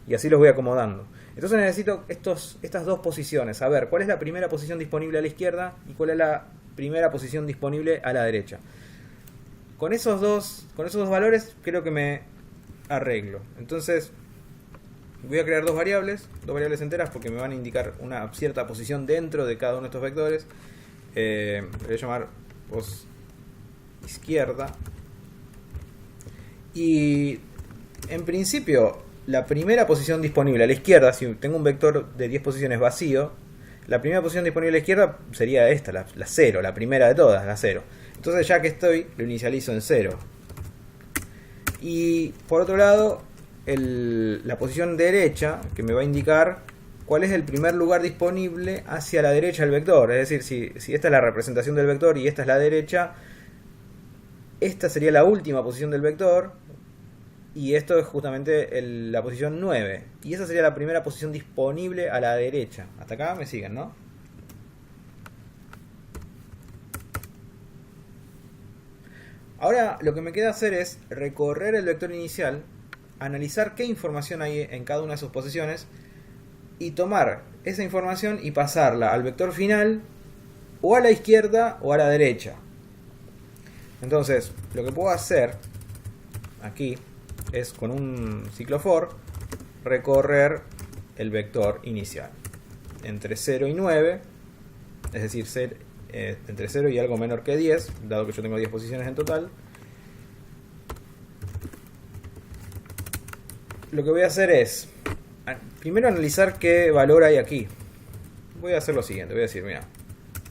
Y así los voy acomodando. Entonces necesito estas dos posiciones, saber cuál es la primera posición disponible a la izquierda y cuál es la primera posición disponible a la derecha. Con esos dos valores creo que me arreglo. Entonces voy a crear dos variables enteras porque me van a indicar una cierta posición dentro de cada uno de estos vectores. Le voy a llamar pos izquierda. Y en principio la primera posición disponible a la izquierda, si tengo un vector de 10 posiciones vacío, la primera posición disponible a la izquierda sería esta, la 0, la primera de todas, la 0. Entonces ya que estoy, lo inicializo en 0. Y por otro lado, la posición derecha, que me va a indicar cuál es el primer lugar disponible hacia la derecha del vector. Es decir, si esta es la representación del vector y esta es la derecha, esta sería la última posición del vector. Y esto es justamente la posición 9. Y esa sería la primera posición disponible a la derecha. Hasta acá me siguen, ¿no? Ahora lo que me queda hacer es recorrer el vector inicial, analizar qué información hay en cada una de sus posiciones y tomar esa información y pasarla al vector final o a la izquierda o a la derecha. Entonces, lo que puedo hacer aquí es con un ciclo for recorrer el vector inicial entre 0 y 9, es decir, entre 0 y algo menor que 10, dado que yo tengo 10 posiciones en total. Lo que voy a hacer es primero analizar qué valor hay aquí. Voy a hacer lo siguiente, voy a decir, mira,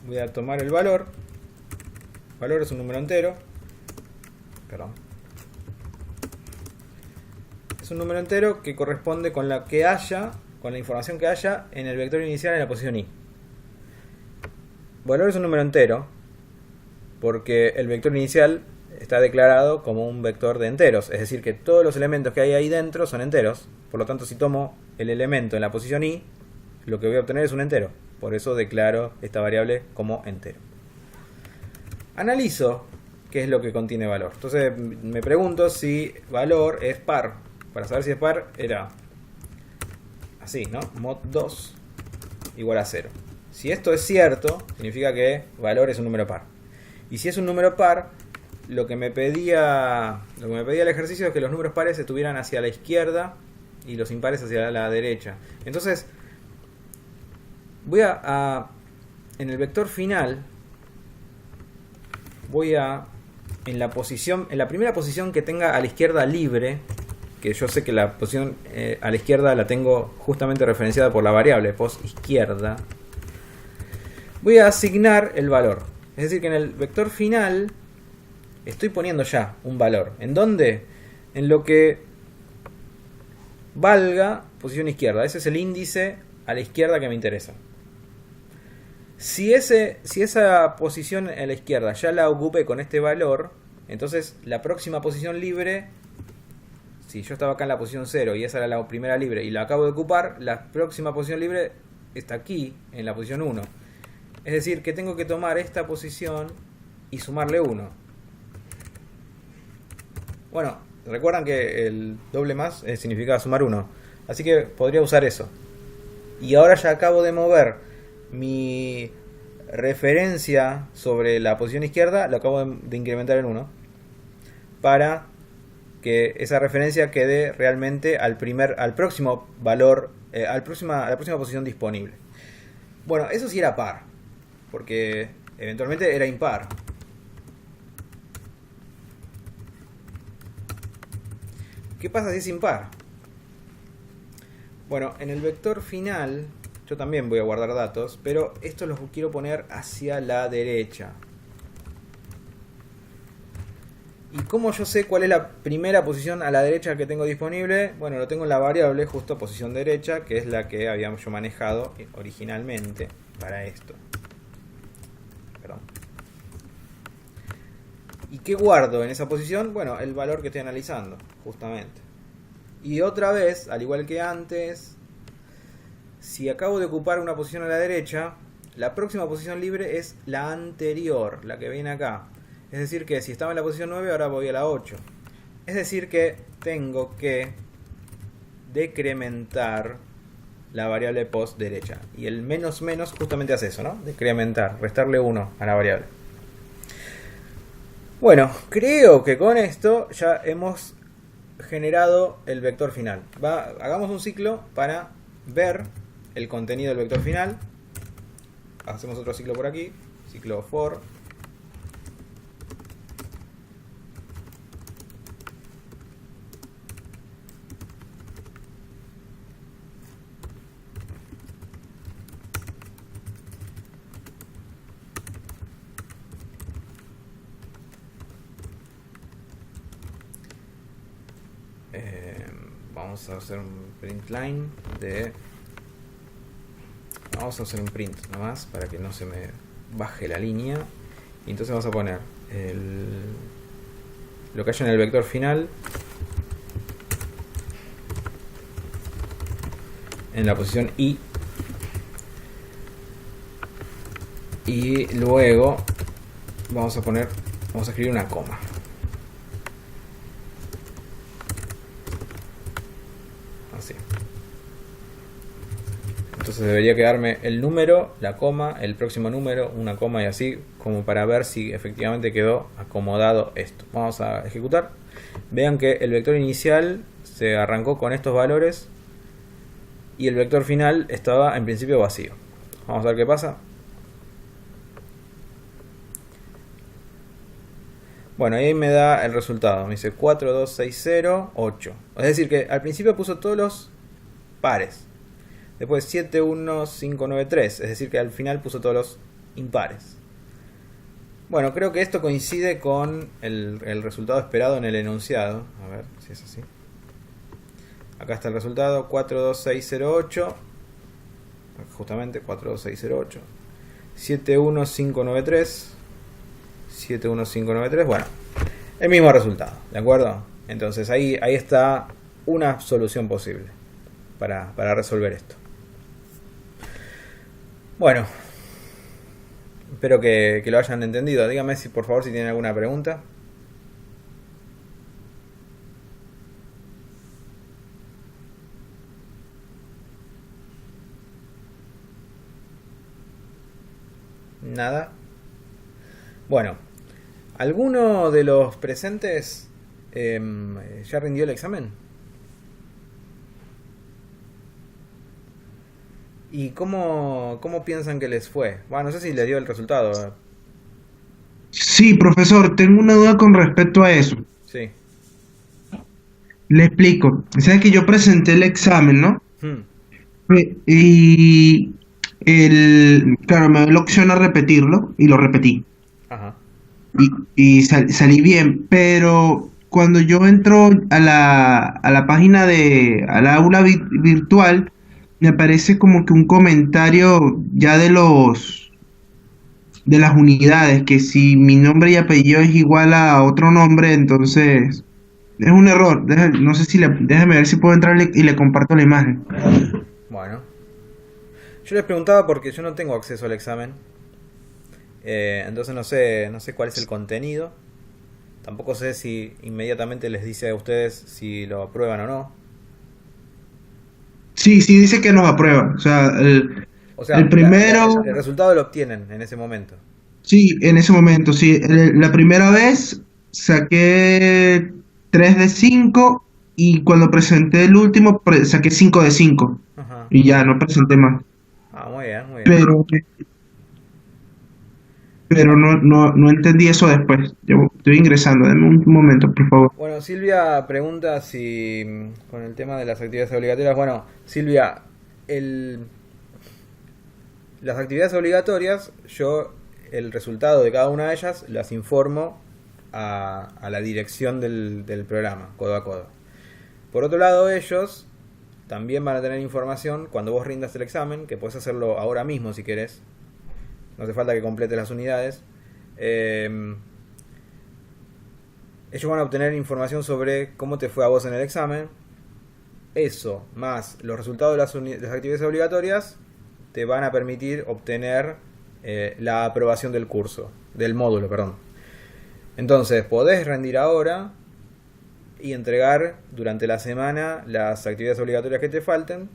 voy a tomar el valor es un número entero, es un número entero que corresponde con la información que haya en el vector inicial en la posición i. Valor es un número entero porque el vector inicial está declarado como un vector de enteros, es decir que todos los elementos que hay ahí dentro son enteros. Por lo tanto, si tomo el elemento en la posición i, lo que voy a obtener es un entero. Por eso declaro esta variable como entero. Analizo qué es lo que contiene valor. Entonces me pregunto si valor es par. Para saber si es par era así, ¿no? Mod 2 igual a 0. Si esto es cierto, significa que valor es un número par. Y si es un número par, lo que me pedía el ejercicio es que los números pares estuvieran hacia la izquierda y los impares hacia la derecha. Entonces, voy en el vector final, en la primera posición que tenga a la izquierda libre, que yo sé que la posición a la izquierda la tengo justamente referenciada por la variable pos izquierda, voy a asignar el valor. Es decir, que en el vector final estoy poniendo ya un valor. ¿En dónde? En lo que valga posición izquierda. Ese es el índice a la izquierda que me interesa. Si esa posición a la izquierda ya la ocupé con este valor, entonces la próxima posición libre, si yo estaba acá en la posición 0 y esa era la primera libre y la acabo de ocupar, la próxima posición libre está aquí, en la posición 1. Es decir, que tengo que tomar esta posición y sumarle 1. Bueno, recuerdan que el doble más significa sumar 1. Así que podría usar eso. Y ahora ya acabo de mover mi referencia sobre la posición izquierda, lo acabo de incrementar en 1. Para que esa referencia quede realmente al próximo valor, a la próxima posición disponible. Bueno, eso sí era par, porque eventualmente era impar. ¿Qué pasa si es impar? Bueno, en el vector final yo también voy a guardar datos, pero esto los quiero poner hacia la derecha. ¿Y cómo yo sé cuál es la primera posición a la derecha que tengo disponible? Bueno, lo tengo en la variable justo posición derecha, que es la que habíamos yo manejado originalmente para esto. Perdón. ¿Y qué guardo en esa posición? Bueno, el valor que estoy analizando, justamente. Y otra vez, al igual que antes, si acabo de ocupar una posición a la derecha, la próxima posición libre es la anterior, la que viene acá. Es decir que si estaba en la posición 9, ahora voy a la 8. Es decir que tengo que decrementar la variable post derecha. Y el menos menos justamente hace eso, ¿no? Decrementar, restarle 1 a la variable. Bueno, creo que con esto ya hemos generado el vector final. Hagamos un ciclo para ver el contenido del vector final. Hacemos otro ciclo por aquí. Ciclo for. Vamos a hacer un print line de... Vamos a hacer un print nomás para que no se me baje la línea. Y entonces vamos a poner lo que haya en el vector final en la posición i. Y luego vamos a escribir una coma. Así. Entonces debería quedarme el número, la coma, el próximo número, una coma y así, como para ver si efectivamente quedó acomodado esto. Vamos a ejecutar. Vean que el vector inicial se arrancó con estos valores y el vector final estaba en principio vacío. Vamos a ver qué pasa. Bueno, ahí me da el resultado. Me dice 4, 2, 6, 0, 8. Es decir que al principio puso todos los pares. Después 7, 1, 5, 9, 3. Es decir que al final puso todos los impares. Bueno, creo que esto coincide con el resultado esperado en el enunciado. A ver si es así. Acá está el resultado. 4, 2, 6, 0, 8. Justamente 4, 2, 6, 0, 8. 7, 1, 5, 9, 3. 71593, bueno, el mismo resultado, ¿de acuerdo? Entonces ahí está una solución posible para resolver esto. Bueno, espero que lo hayan entendido. Díganme por favor si tienen alguna pregunta. Nada. Bueno, ¿alguno de los presentes ya rindió el examen? ¿Y cómo piensan que les fue? Bueno, no sé si les dio el resultado. Sí, profesor, tengo una duda con respecto a eso. Sí. Le explico. Sabes que yo presenté el examen, ¿no? Hmm. Y claro, me dio la opción a repetirlo y lo repetí. Ajá. Y salí bien, pero cuando yo entro a la página al aula virtual, me aparece como que un comentario ya de las unidades, que si mi nombre y apellido es igual a otro nombre, entonces es un error. No sé si déjame ver si puedo entrar y le comparto la imagen. Bueno. Yo les preguntaba porque yo no tengo acceso al examen. Entonces no sé cuál es el contenido. Tampoco sé si inmediatamente les dice a ustedes si lo aprueban o no. Sí, dice que nos aprueba. O sea, el primero... El resultado lo obtienen en ese momento. Sí, en ese momento, sí. La primera vez saqué 3 de 5 y cuando presenté el último saqué 5 de 5. Ajá. Y ya no presenté más. Ah, muy bien, muy bien. Pero no entendí eso después. Yo estoy ingresando. Dame un momento, por favor. Bueno, Silvia pregunta si con el tema de las actividades obligatorias. Bueno, Silvia, las actividades obligatorias, yo el resultado de cada una de ellas las informo a la dirección del programa, codo a codo. Por otro lado, ellos también van a tener información cuando vos rindas el examen, que podés hacerlo ahora mismo si querés. No hace falta que completes las unidades. Ellos van a obtener información sobre cómo te fue a vos en el examen. Eso, más los resultados de las actividades obligatorias, te van a permitir obtener la aprobación del curso, del módulo, perdón. Entonces, podés rendir ahora y entregar durante la semana las actividades obligatorias que te falten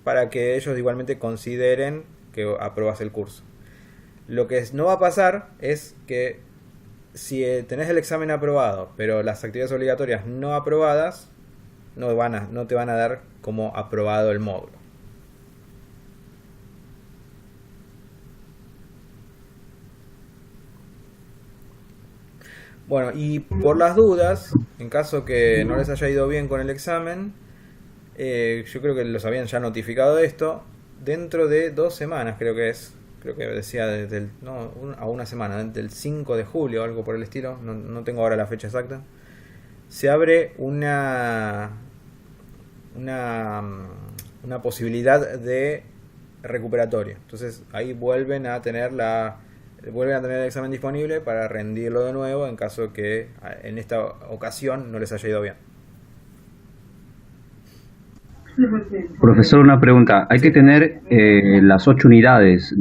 para que ellos igualmente consideren que aprobas el curso. Lo que no va a pasar es que si tenés el examen aprobado, pero las actividades obligatorias no aprobadas, no te van a dar como aprobado el módulo. Bueno, y por las dudas, en caso que no les haya ido bien con el examen, yo creo que los habían ya notificado de esto, dentro de 2 semanas creo que decía a una semana, del 5 de julio o algo por el estilo, no tengo ahora la fecha exacta, se abre una posibilidad de recuperatoria. Entonces ahí vuelven a tener el examen disponible para rendirlo de nuevo en caso que en esta ocasión no les haya ido bien. Profesor, una pregunta. ¿Hay que tener las 8 unidades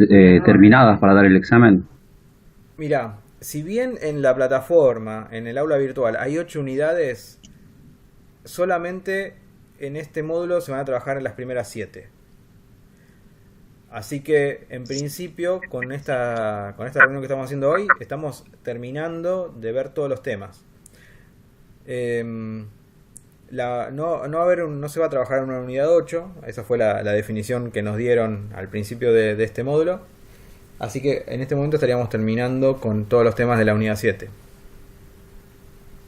terminadas para dar el examen? Mira, si bien en la plataforma, en el aula virtual, hay 8 unidades, solamente en este módulo se van a trabajar en las primeras 7. Así que, en principio, con esta reunión que estamos haciendo hoy, estamos terminando de ver todos los temas. No se va a trabajar en una unidad 8, esa fue la definición que nos dieron al principio de este módulo. Así que en este momento estaríamos terminando con todos los temas de la unidad 7.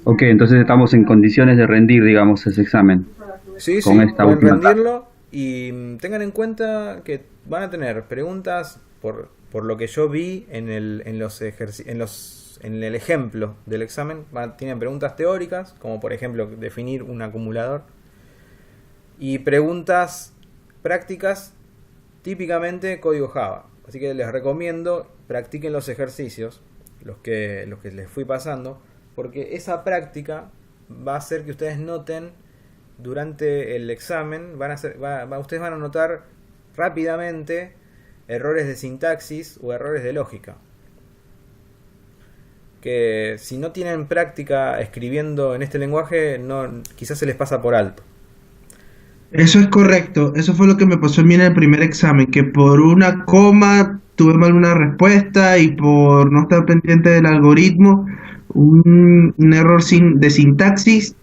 Ok, entonces estamos en condiciones de rendir, digamos, ese examen. Sí, pueden rendirlo y tengan en cuenta que van a tener preguntas por lo que yo vi en el ejemplo del examen. Tienen preguntas teóricas, como por ejemplo definir un acumulador, y preguntas prácticas, típicamente código Java. Así que les recomiendo practiquen los ejercicios, los que les fui pasando, porque esa práctica va a hacer que ustedes noten durante el examen, ustedes van a notar rápidamente errores de sintaxis o errores de lógica, que si no tienen práctica escribiendo en este lenguaje, quizás se les pasa por alto. Eso es correcto, eso fue lo que me pasó a mí en el primer examen, que por una coma tuve mal una respuesta y por no estar pendiente del algoritmo, un error de sintaxis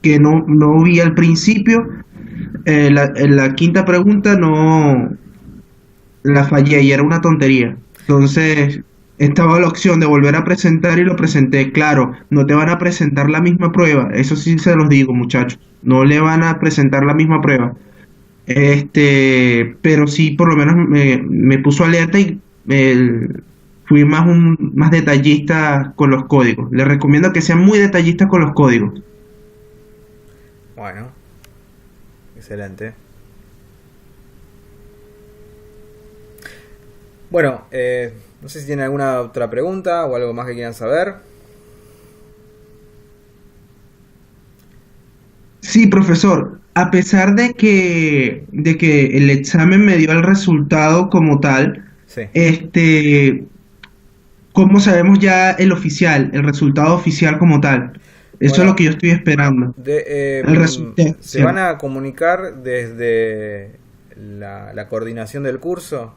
que no vi al principio. En la quinta pregunta no la fallé y era una tontería. Entonces estaba la opción de volver a presentar y lo presenté. Claro, no te van a presentar la misma prueba, eso sí se los digo, muchachos, no le van a presentar la misma prueba. Pero sí, por lo menos me puso alerta y fui más detallista con los códigos. Les recomiendo que sean muy detallistas con los códigos. Bueno, excelente. Bueno, no sé si tienen alguna otra pregunta o algo más que quieran saber. Sí, profesor, a pesar de que el examen me dio el resultado como tal, Sí. ¿cómo sabemos ya el resultado oficial como tal? Eso Bueno, es lo que yo estoy esperando. El resultado se van oficial. a comunicar desde la coordinación del curso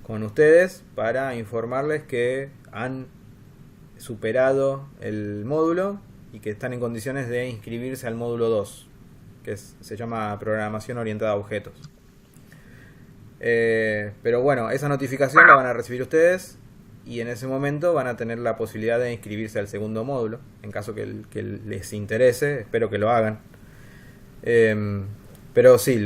con ustedes para informarles que han superado el módulo y que están en condiciones de inscribirse al módulo 2, que se llama Programación Orientada a Objetos. Pero bueno, esa notificación la van a recibir ustedes y en ese momento van a tener la posibilidad de inscribirse al segundo módulo, en caso que les interese. Espero que lo hagan. Pero sí,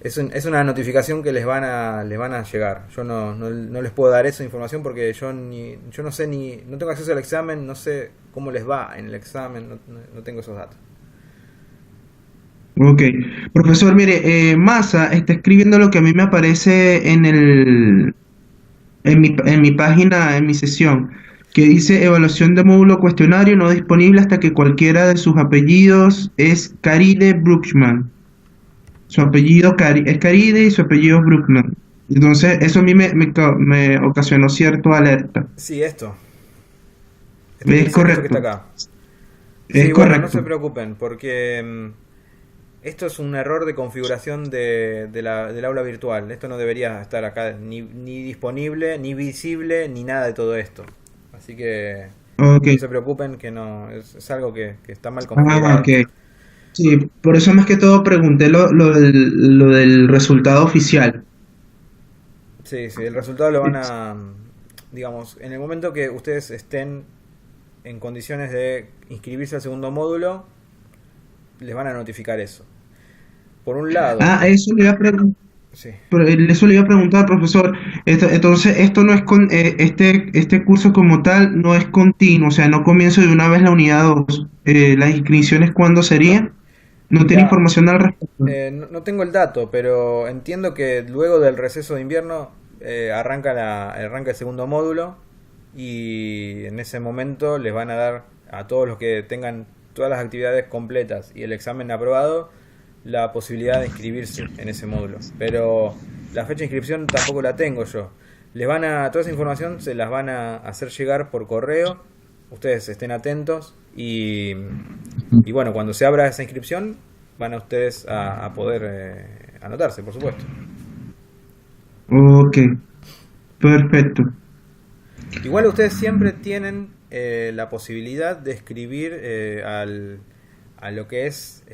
es una notificación que les van a llegar. Yo no les puedo dar esa información porque yo no sé no tengo acceso al examen, no sé cómo les va en el examen, no tengo esos datos. Ok, profesor, mire, Massa está escribiendo lo que a mí me aparece en mi página, en mi sesión, que dice evaluación de módulo cuestionario no disponible hasta que cualquiera de sus apellidos es Caride Bruckman. Su apellido es Caride y su apellido es Bruckman. Entonces, eso a mí me ocasionó cierto alerta. Sí, esto. Es Esto que está correcto, acá. es Sí, bueno, no correcto. se preocupen, porque esto es un error de configuración del aula virtual. Esto no debería estar acá ni disponible, ni visible, ni nada de todo esto. Así que Ok, no se preocupen, que no es algo que está mal ok. configurado. Sí, por eso más que todo pregunté lo del resultado oficial. Sí, sí, el resultado lo van a, digamos, en el momento que ustedes estén en condiciones de inscribirse al segundo módulo, les van a notificar eso. Por un lado, Ah, eso le iba a preguntar. sí. Eso le iba a preguntar, profesor. Entonces, esto no es este curso como tal no es continuo, o sea, no comienzo de una vez la unidad 2. ¿Las inscripciones cuándo serían? ¿No tiene Mira, información al respecto? no tengo el dato, pero entiendo que luego del receso de invierno arranca el segundo módulo y en ese momento les van a dar a todos los que tengan todas las actividades completas y el examen aprobado la posibilidad de inscribirse en ese módulo. Pero la fecha de inscripción tampoco la tengo yo. Toda esa información se las van a hacer llegar por correo. Ustedes estén atentos y bueno, cuando se abra esa inscripción van a ustedes a poder anotarse, por supuesto. Ok, perfecto. Igual ustedes siempre tienen la posibilidad de escribir a lo que es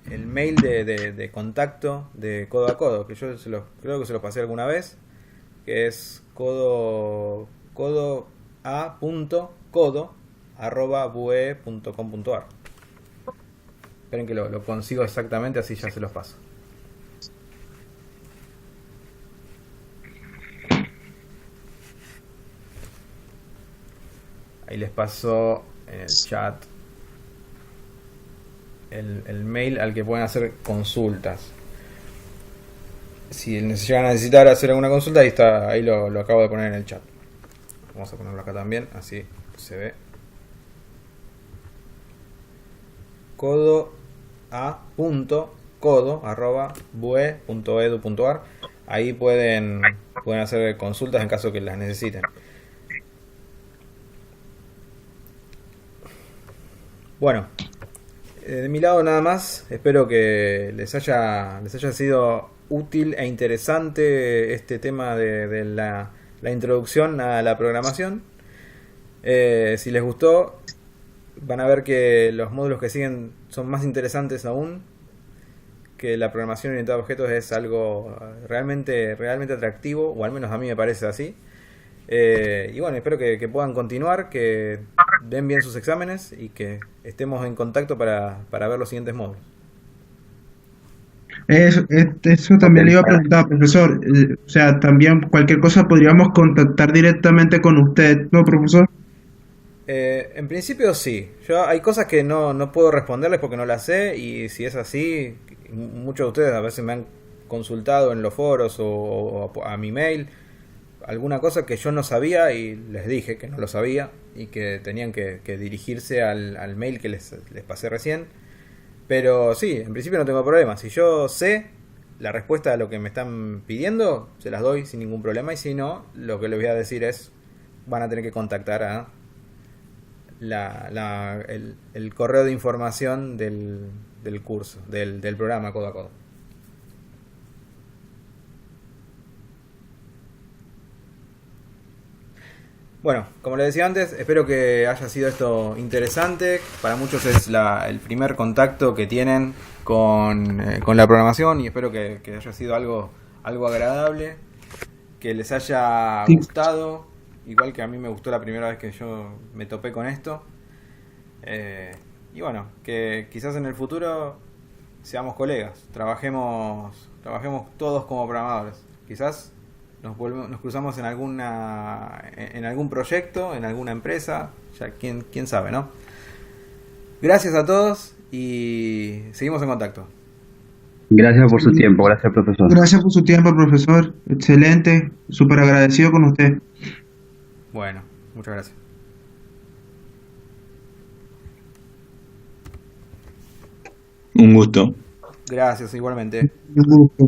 el mail de contacto de codo a codo, que yo creo que se lo pasé alguna vez, que es codo.a.codo@bue.com.ar. Esperen que lo consigo exactamente, así ya se los paso. Ahí les paso en el chat el mail al que pueden hacer consultas. Si llegan a necesitar hacer alguna consulta, ahí lo acabo de poner en el chat. Vamos a ponerlo acá también, así se ve. codo.bue.edu.ar. Ahí pueden hacer consultas en caso que las necesiten. Bueno, de mi lado nada más. Espero que les haya sido útil e interesante este tema de la introducción a la programación. Si les gustó, van a ver que los módulos que siguen son más interesantes aún, que la programación orientada a objetos es algo realmente atractivo, o al menos a mí me parece así. Y bueno, espero que puedan continuar, que den bien sus exámenes y que estemos en contacto para ver los siguientes módulos. Eso Ok, también le iba a preguntar, profesor. O sea, también cualquier cosa podríamos contactar directamente con usted, ¿no, profesor? En principio sí. Yo hay cosas que no puedo responderles porque no las sé, y si es así, muchos de ustedes a veces me han consultado en los foros o a mi mail alguna cosa que yo no sabía y les dije que no lo sabía y que tenían que dirigirse al mail que les pasé recién. Pero sí, en principio no tengo problema. Si yo sé la respuesta a lo que me están pidiendo, se las doy sin ningún problema, y si no, lo que les voy a decir es, van a tener que contactar a el correo de información del curso, del programa Codo a Codo. Bueno, como les decía antes, espero que haya sido esto interesante. Para muchos es el primer contacto que tienen con la programación, y espero que haya sido algo agradable, que les haya Sí. gustado, igual que a mí me gustó la primera vez que yo me topé con esto. Y bueno, que quizás en el futuro seamos colegas, trabajemos todos como programadores. Quizás nos cruzamos en algún proyecto, en alguna empresa, ya quién sabe, ¿no? Gracias a todos y seguimos en contacto. Gracias por su tiempo, gracias profesor. Gracias por su tiempo, profesor. Excelente. Súper agradecido con usted. Bueno, muchas gracias. Un gusto. Gracias igualmente. Un gusto.